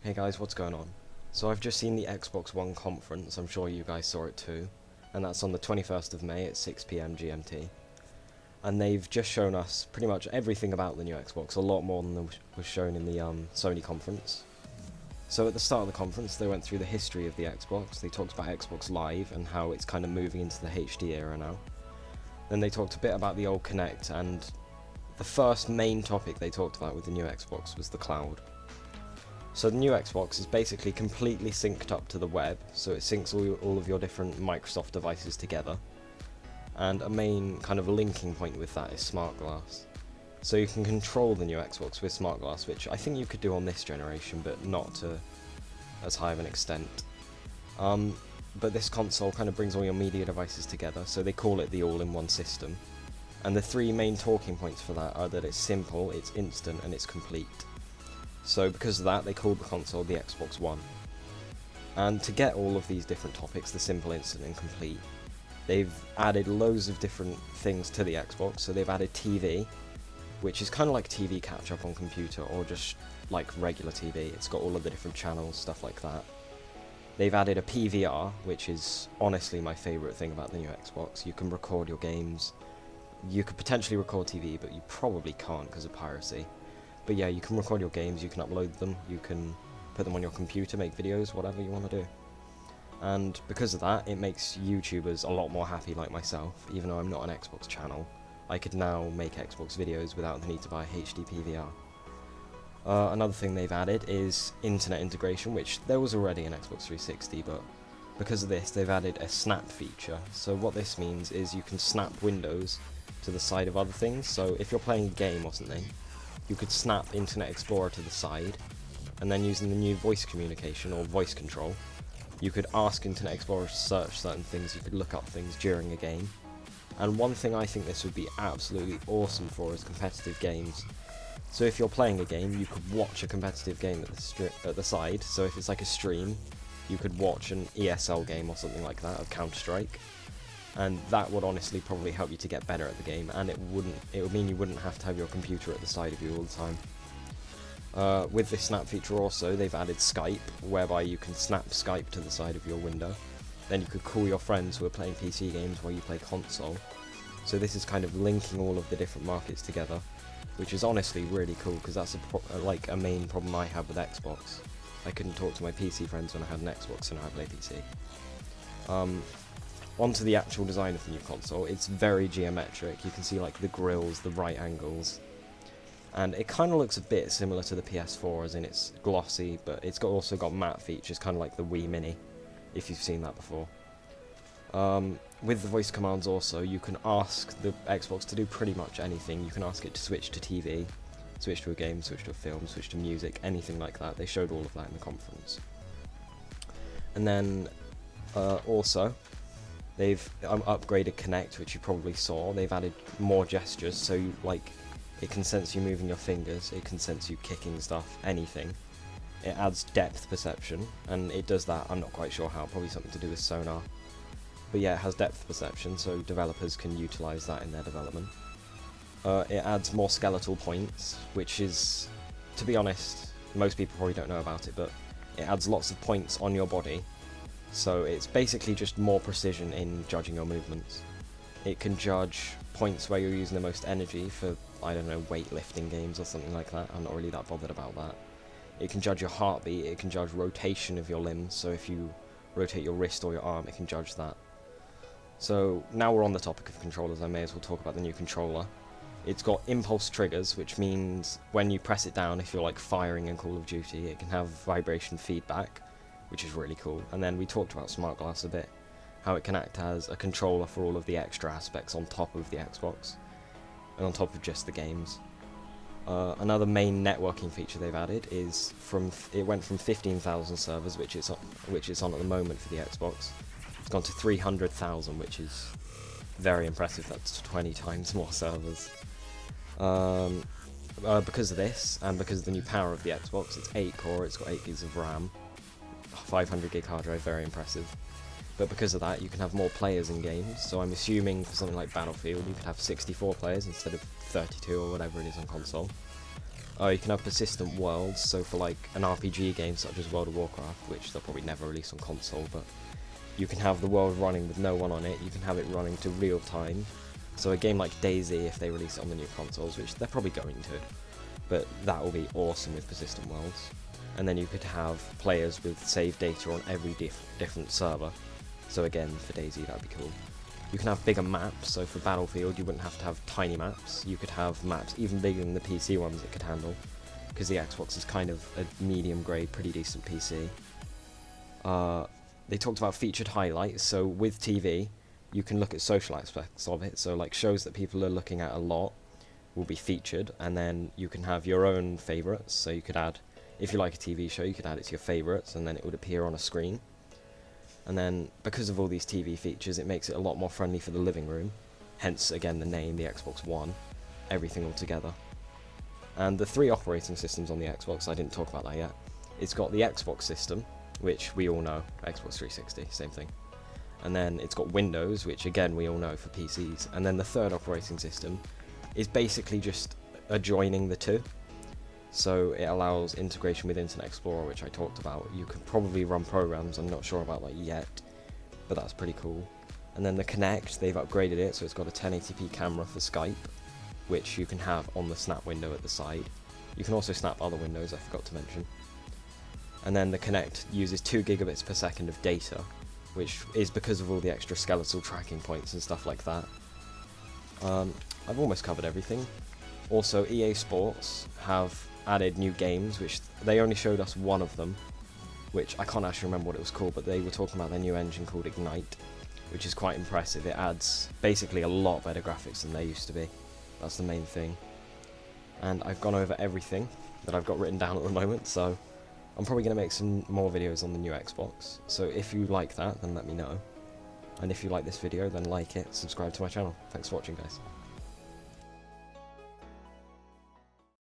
Hey guys, what's going on? So I've just seen the Xbox One conference, I'm sure you guys saw it too, and that's on the 21st of May at 6 PM GMT. And they've just shown us pretty much everything about the new Xbox, a lot more than was shown in the Sony conference. So at the start of the conference, they went through the history of the Xbox, they talked about Xbox Live and how it's kind of moving into the HD era now. Then they talked a bit about the old Kinect, and the first main topic they talked about with the new Xbox was the cloud. So the new Xbox is basically completely synced up to the web, so it syncs all of your different Microsoft devices together. And a main kind of linking point with that is Smart Glass. So you can control the new Xbox with Smart Glass, which I think you could do on this generation, but not to as high of an extent. But this console kind of brings all your media devices together, so they call it the all-in-one system. And the three main talking points for that are that it's simple, it's instant, and it's complete. So because of that, they called the console the Xbox One. And to get all of these different topics, the simple, instant, and complete, they've added loads of different things to the Xbox. So they've added TV, which is kind of like TV catch-up on computer, or just like regular TV. It's got all of the different channels, stuff like that. They've added a PVR, which is honestly my favourite thing about the new Xbox. You can record your games. You could potentially record TV, but you probably can't because of piracy. But yeah, you can record your games, you can upload them, you can put them on your computer, make videos, whatever you want to do. And because of that, it makes YouTubers a lot more happy like myself. Even though I'm not an Xbox channel, I could now make Xbox videos without the need to buy HD PVR. Another thing they've added is internet integration, which there was already in Xbox 360, but because of this, they've added a snap feature. So what this means is you can snap windows to the side of other things. So if you're playing a game or something, you could snap Internet Explorer to the side, and then using the new voice communication or voice control, you could ask Internet Explorer to search certain things, you could look up things during a game. And one thing I think this would be absolutely awesome for is competitive games. So if you're playing a game, you could watch a competitive game at the side. So if it's like a stream, you could watch an ESL game or something like that of Counter-Strike. And that would honestly probably help you to get better at the game, and it would mean you wouldn't have to have your computer at the side of you all the time. With this snap feature also, they've added Skype, whereby you can snap Skype to the side of your window. Then you could call your friends who are playing PC games while you play console. So this is kind of linking all of the different markets together, which is honestly really cool, because that's like a main problem I have with Xbox. I couldn't talk to my PC friends when I had an Xbox, and now I play PC. Onto the actual design of the new console, it's very geometric. You can see like the grills, the right angles, and it kind of looks a bit similar to the PS4, as in it's glossy, but it's also got matte features, kind of like the Wii Mini, if you've seen that before. With the voice commands also, you can ask the Xbox to do pretty much anything. You can ask it to switch to TV, switch to a game, switch to a film, switch to music, anything like that. They showed all of that in the conference. And then also, they've upgraded Kinect, which you probably saw. They've added more gestures, so it can sense you moving your fingers, it can sense you kicking stuff, anything. It adds depth perception, and it does that, I'm not quite sure how, probably something to do with sonar. But yeah, it has depth perception, so developers can utilise that in their development. It adds more skeletal points, which is, to be honest, most people probably don't know about it, but it adds lots of points on your body. So it's basically just more precision in judging your movements. It can judge points where you're using the most energy for, I don't know, weightlifting games or something like that. I'm not really that bothered about that. It can judge your heartbeat, it can judge rotation of your limbs, so if you rotate your wrist or your arm, it can judge that. So now we're on the topic of controllers, I may as well talk about the new controller. It's got impulse triggers, which means when you press it down, if you're like firing in Call of Duty, it can have vibration feedback, which is really cool. And then we talked about Smart Glass a bit, how it can act as a controller for all of the extra aspects on top of the Xbox, and on top of just the games. Another main networking feature they've added is it went from 15,000 servers, which it's on at the moment for the Xbox. It's gone to 300,000, which is very impressive. That's 20 times more servers. Because of this, and because of the new power of the Xbox, it's 8 core, it's got 8 gigs of RAM, 500 gig hard drive, very impressive. But because of that, you can have more players in games, so I'm assuming for something like Battlefield, you could have 64 players instead of 32 or whatever it is on console. You can have persistent worlds, so for like an RPG game such as World of Warcraft, which they'll probably never release on console, but you can have the world running with no one on it, you can have it running to real time. So a game like DayZ, if they release it on the new consoles, which they're probably going to, but that will be awesome with persistent worlds. And then you could have players with save data on every different server. So again, for DayZ that'd be cool. You can have bigger maps, so for Battlefield you wouldn't have to have tiny maps, you could have maps even bigger than the PC ones it could handle, because the Xbox is kind of a medium grade, pretty decent PC. They talked about featured highlights, so with TV you can look at social aspects of it, so like shows that people are looking at a lot will be featured, and then you can have your own favourites, so you could add, if you like a TV show, you could add it to your favourites, and then it would appear on a screen. And then, because of all these TV features, it makes it a lot more friendly for the living room, hence, again, the name, the Xbox One, everything all together. And the 3 operating systems on the Xbox, I didn't talk about that yet. It's got the Xbox system, which we all know, Xbox 360, same thing. And then it's got Windows, which again, we all know for PCs. And then the 3rd operating system is basically just adjoining the 2. So it allows integration with Internet Explorer, which I talked about. You can probably run programs, I'm not sure about that yet, but that's pretty cool. And then the Kinect, they've upgraded it, so it's got a 1080p camera for Skype, which you can have on the snap window at the side. You can also snap other windows, I forgot to mention. And then the Kinect uses 2 gigabits per second of data, which is because of all the extra skeletal tracking points and stuff like that. I've almost covered everything. Also, EA Sports have added new games, which they only showed us one of them, which I can't actually remember what it was called, but they were talking about their new engine called Ignite, which is quite impressive. It adds basically a lot better graphics than they used to be. That's the main thing. And I've gone over everything that I've got written down at the moment, so I'm probably going to make some more videos on the new Xbox. So if you like that, then let me know. And if you like this video, then like it, subscribe to my channel. Thanks for watching, guys.